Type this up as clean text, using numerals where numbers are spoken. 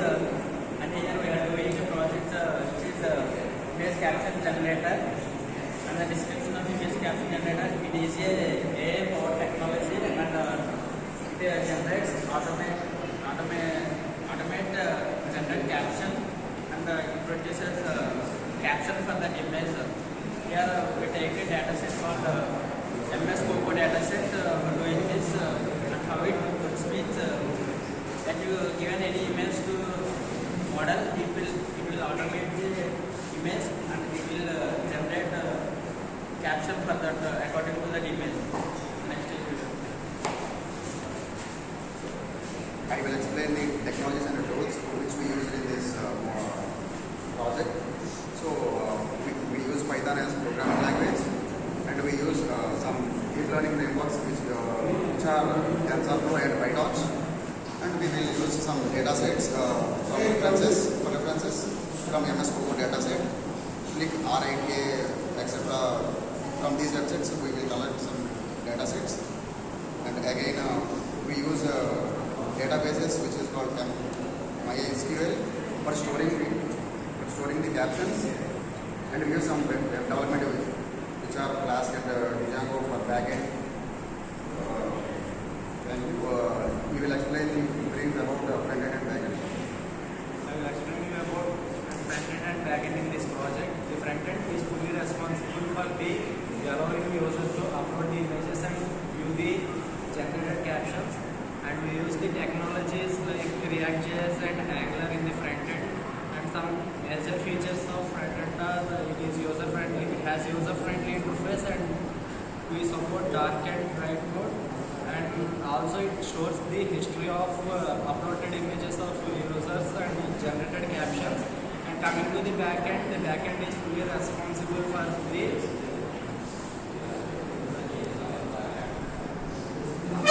and here we are doing a project which is image caption generator. And the description of image caption generator, it is a AI powered technology and it generates automate generate caption and it produces caption for the image. Here we take a data set called MS Coco data set for doing this and how it means that you given any image to model, it will automate the image and it will generate caption for that according to that image. Next is I will explain the technologies and the tools which we use in this project. So we use Python as programming language, and we use some deep learning frameworks which are TensorFlow and PyTorch, and we will use some data sets for references from MS Coco data set, Flick, RIK, etc. From these websites we will collect some data sets, and again we use databases which is called MySQL for storing the captions, and we use some web development which are Flask and Django for backend. And we will explain brief about front end and backend. I will explain you about front end and backend in this project. The front end is fully responsible for allowing users to upload the images and view the generated captions. And we use the technologies like React.js and Angular in the front end. And some major features of front end are it is user friendly. It has user friendly interface, and we support dark and bright mode. And also it shows the history of uploaded images of users and generated captions. And coming to the backend is fully responsible for the